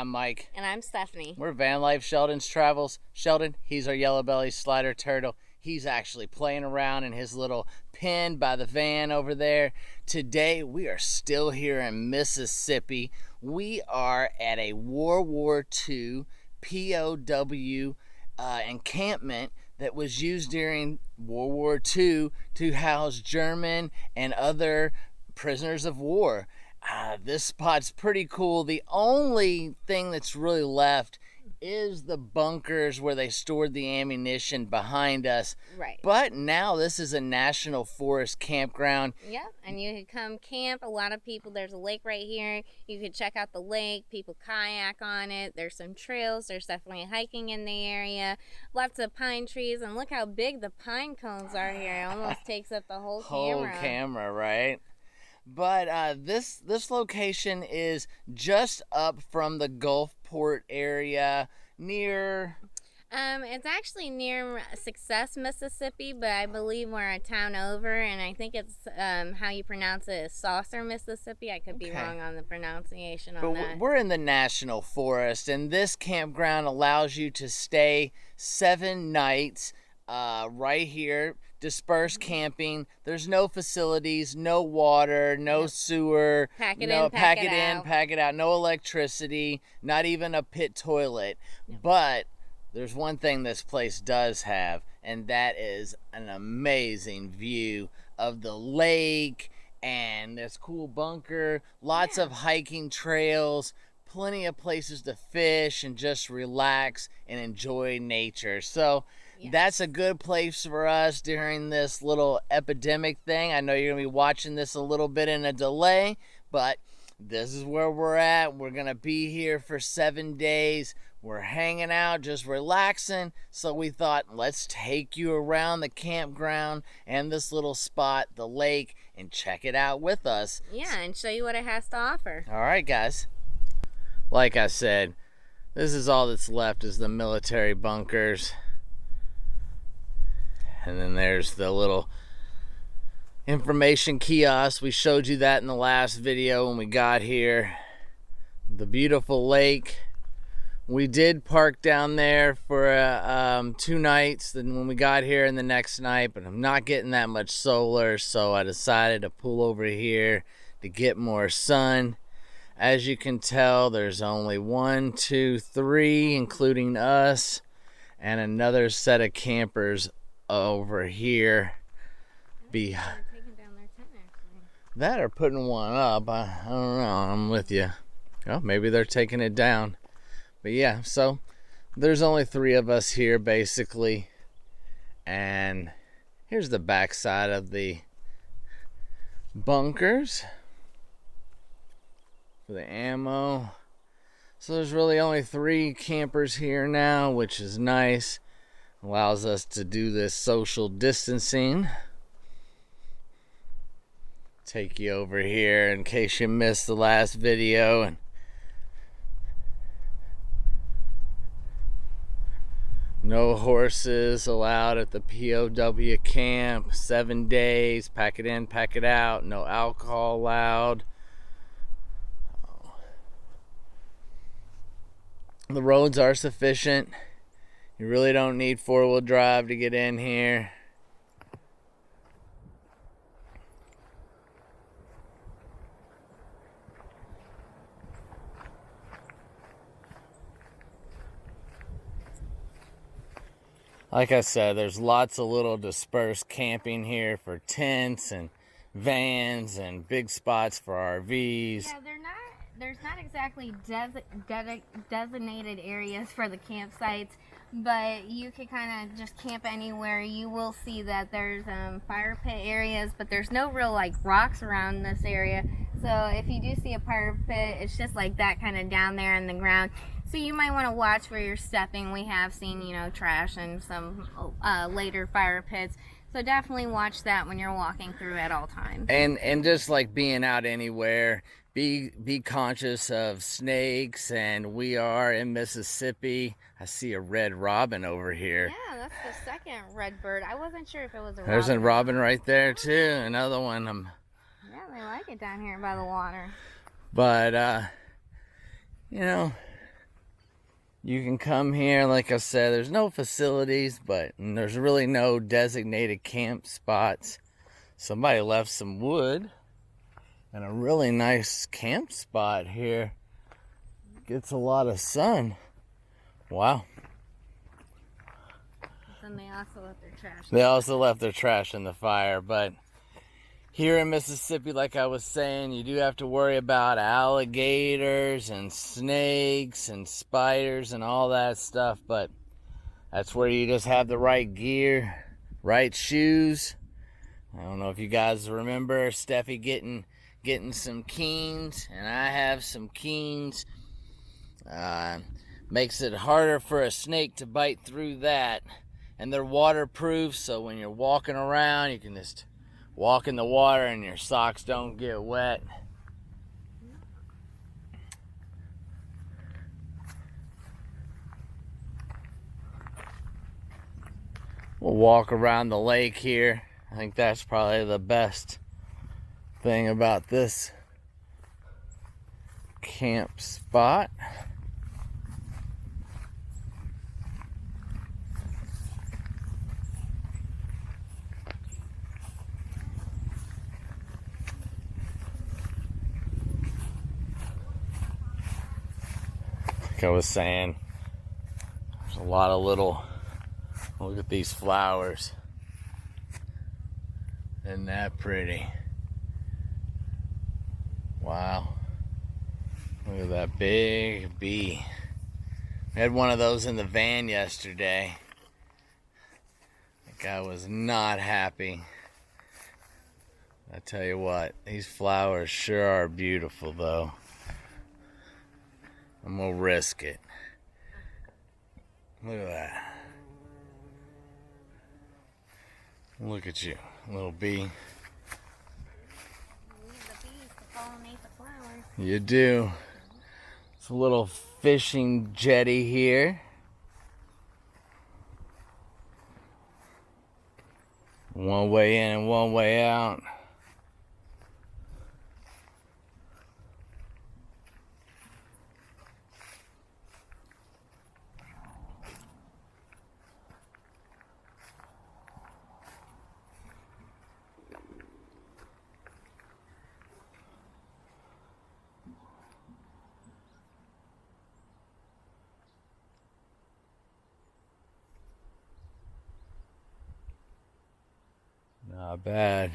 I'm Mike. And I'm Stephanie. We're Van Life Sheldon's Travels. Sheldon, he's our yellow belly slider turtle. He's actually playing around in his little pen by the van over there. Today, we are still here in Mississippi. We are at a World War II POW encampment that was used during World War II to house German and other prisoners of war. This spot's pretty cool. The only thing that's really left is the bunkers where they stored the ammunition behind us. Right. But now this is a national forest campground. Yep, and you could come camp. A lot of people, there's a lake right here. You could check out the lake. People kayak on it. There's some trails. There's definitely hiking in the area. Lots of pine trees, and look how big the pine cones are here. It almost takes up the whole camera, right? But this location is just up from the Gulfport area near... It's actually near Success, Mississippi, but I believe we're a town over, and I think it's how you pronounce it is Saucer, Mississippi. I could be wrong on the pronunciation on that. But we're in the national forest, and this campground allows you to stay 7 nights right here. Dispersed camping. There's no facilities, no water, no sewer. Pack it in, pack it out. No electricity, not even a pit toilet. No. But there's one thing this place does have, and that is an amazing view of the lake and this cool bunker. Lots of hiking trails, plenty of places to fish and just relax and enjoy nature. So that's a good place for us during this little epidemic thing. I know you're going to be watching this a little bit in a delay, but this is where we're at. We're going to be here for 7 days. We're hanging out, just relaxing. So we thought, let's take you around the campground and this little spot, the lake, and check it out with us. Yeah, and show you what it has to offer. All right, guys. Like I said, this is all that's left is the military bunkers. And then there's the little information kiosk. We showed you that in the last video when we got here. The beautiful lake. We did park down there for 2 nights. Then when we got here and the next night, but I'm not getting that much solar, so I decided to pull over here to get more sun. As you can tell, there's only 1, 2, 3, including us, and another set of campers over here. That are putting one up. I don't know. I'm with you. Oh, maybe they're taking it down. But yeah, so there's only 3 of us here basically. And here's the back side of the bunkers for the ammo. So there's really only 3 campers here now, which is nice. Allows us to do this social distancing. Take you over here in case you missed the last video. And no horses allowed at the POW camp. 7 days. Pack it in, pack it out. No alcohol allowed. The roads are sufficient. You really don't need 4-wheel drive to get in here. Like I said, there's lots of little dispersed camping here for tents and vans and big spots for RVs. Yeah, there's not exactly designated areas for the campsites, but you could kind of just camp anywhere. You will see that there's fire pit areas, but there's no real like rocks around this area. So if you do see a fire pit, it's just like that kind of down there in the ground. So you might want to watch where you're stepping. We have seen, trash and some later fire pits. So definitely watch that when you're walking through at all times. And just like being out anywhere, be conscious of snakes. And we are in Mississippi. I see a red robin over here. Yeah, that's the second red bird. I wasn't sure if it was a There's a robin right there too. Another one. Yeah, they like it down here by the water. But You can come here, like I said, there's no facilities, but there's really no designated camp spots. Somebody left some wood and a really nice camp spot here. Gets a lot of sun. Wow. And they also left their trash. They also left their trash in the fire, but here in Mississippi, like I was saying, you do have to worry about alligators and snakes and spiders and all that stuff, but that's where you just have the right gear, right shoes. I don't know if you guys remember Steffi getting some Keens, and I have some Keens. Makes it harder for a snake to bite through that, and they're waterproof, so when you're walking around, you can just walk in the water and your socks don't get wet. We'll walk around the lake here. I think that's probably the best thing about this camp spot. Like I was saying, there's a lot of little, look at these flowers. Isn't that pretty? Wow. Look at that big bee. We had one of those in the van yesterday. That guy was not happy. I tell you what, these flowers sure are beautiful though. I'm gonna risk it. Look at that. Look at you, little bee. We need the bees to pollinate the flowers. You do. It's a little fishing jetty here. One way in and one way out. Not bad.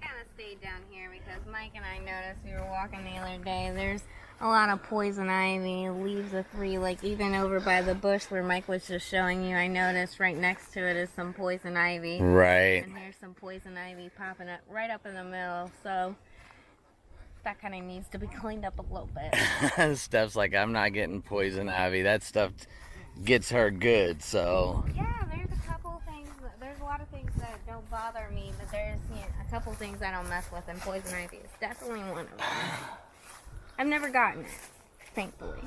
Kind of stayed down here because Mike and I noticed we were walking the other day. There's a lot of poison ivy, leaves of three, like even over by the bush where Mike was just showing you. I noticed right next to it is some poison ivy. Right. And there's some poison ivy popping up right up in the middle. So that kind of needs to be cleaned up a little bit. Steph's like, I'm not getting poison ivy. That stuff gets her good, so. Yeah, there's a couple things. There's a lot of things that don't bother me, but there's a couple things I don't mess with, and poison ivy is definitely one of them. I've never gotten it, thankfully.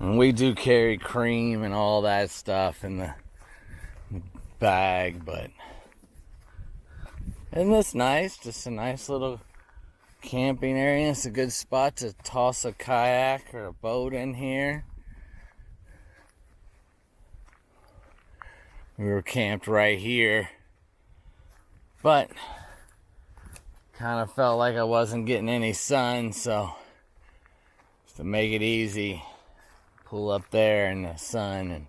And we do carry cream and all that stuff in the bag, but isn't this nice? Just a nice little camping area. It's a good spot to toss a kayak or a boat in here. We were camped right here, but kind of felt like I wasn't getting any sun, so just to make it easy, pull up there in the sun and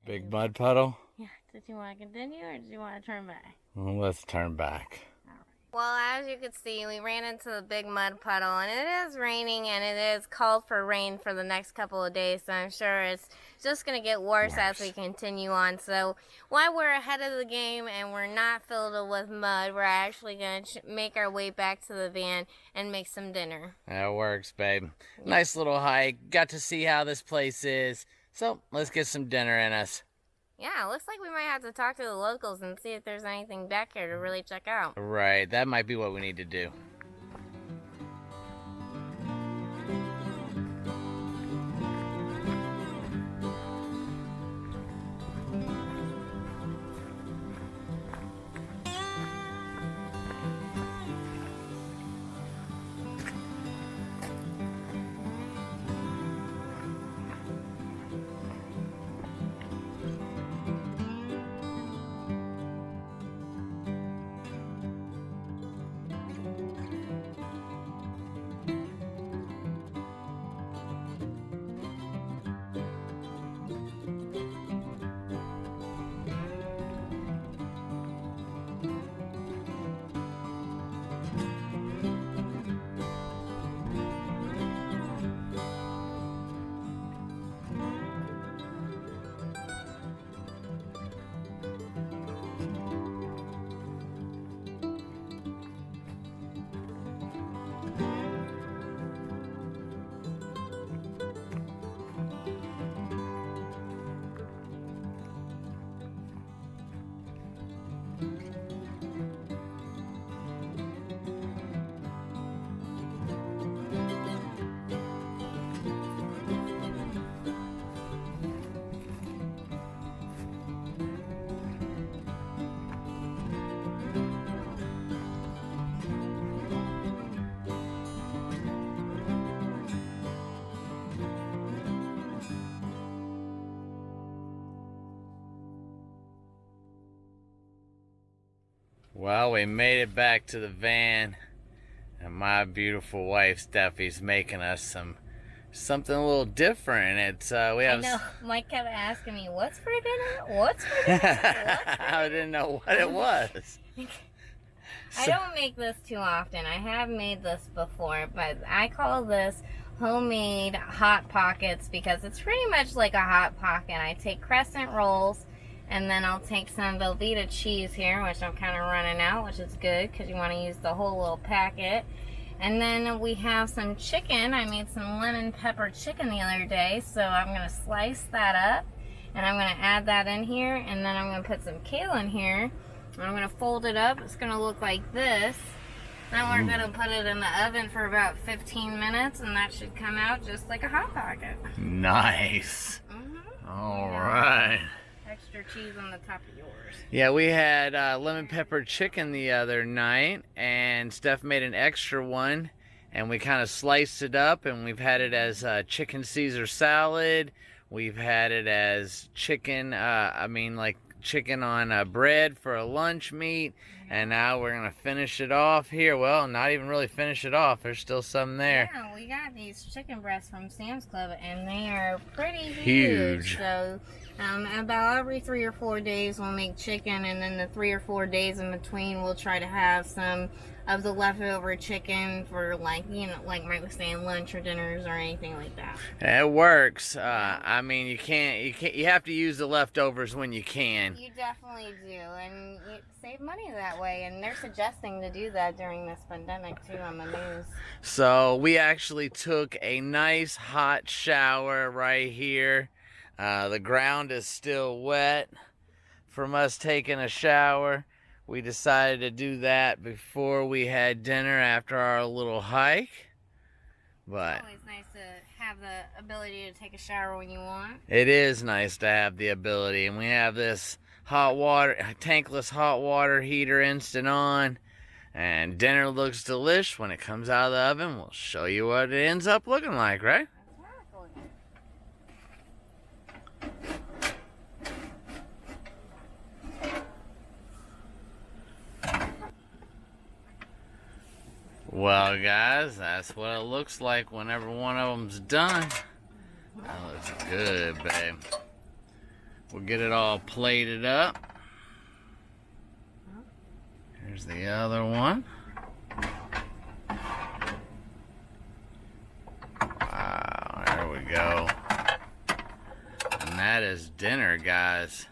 Big mud puddle? Yeah. Did you want to continue or did you want to turn back? Well, let's turn back. Well, as you could see, we ran into the big mud puddle, and it is raining, and it is called for rain for the next couple of days, so I'm sure it's just going to get worse as we continue on. So while we're ahead of the game and we're not filled with mud, we're actually going to make our way back to the van and make some dinner. That works, babe. Nice little hike. Got to see how this place is. So let's get some dinner in us. Yeah, it looks like we might have to talk to the locals and see if there's anything back here to really check out. Right, that might be what we need to do. Well, we made it back to the van, and my beautiful wife Steffi's making us something a little different. It's we have. I know. Mike kept asking me, "What's for dinner? What's for dinner?" I didn't know what it was. I don't make this too often. I have made this before, but I call this homemade Hot Pockets because it's pretty much like a Hot Pocket. I take crescent rolls, and then I'll take some Velveeta cheese here, which I'm kind of running out, which is good because you want to use the whole little packet. And then we have some chicken. I made some lemon pepper chicken the other day, so I'm going to slice that up, and I'm going to add that in here, and then I'm going to put some kale in here. I'm going to fold it up. It's going to look like this. Then we're going to put it in the oven for about 15 minutes, and that should come out just like a Hot Pocket. Nice. All right. Extra cheese on the top of yours. Yeah, we had lemon pepper chicken the other night, and Steph made an extra one, and we kind of sliced it up, and we've had it as chicken Caesar salad. We've had it as chicken, chicken on bread for a lunch meat, and now we're gonna finish it off here. Well, not even really finish it off. There's still some there. Yeah, we got these chicken breasts from Sam's Club, and they are pretty huge. So about every 3 or 4 days we'll make chicken, and then the 3 or 4 days in between we'll try to have some of the leftover chicken for, like Mike was saying, lunch or dinners or anything like that. It works. I mean, you have to use the leftovers when you can. You definitely do, and you save money that way, and they're suggesting to do that during this pandemic too on the news. So we actually took a nice hot shower right here. The ground is still wet from us taking a shower. We decided to do that before we had dinner after our little hike. But it's always nice to have the ability to take a shower when you want. It is nice to have the ability. And we have this tankless hot water heater instant on. And dinner looks delish when it comes out of the oven. We'll show you what it ends up looking like, right? Well, guys, that's what it looks like whenever one of them's done. That looks good, babe. We'll get it all plated up. Here's the other one. Wow, there we go. And that is dinner, guys.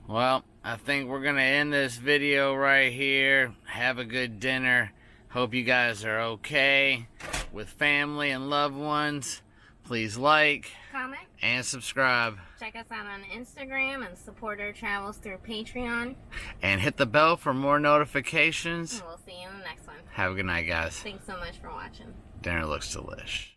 Well, I think we're gonna end this video right here. Have a good dinner. Hope you guys are okay with family and loved ones. Please like, comment, and subscribe. check us out on Instagram, and support our travels through Patreon. And hit the bell for more notifications. And we'll see you in the next one. Have a good night, guys. Thanks so much for watching. Dinner looks delish.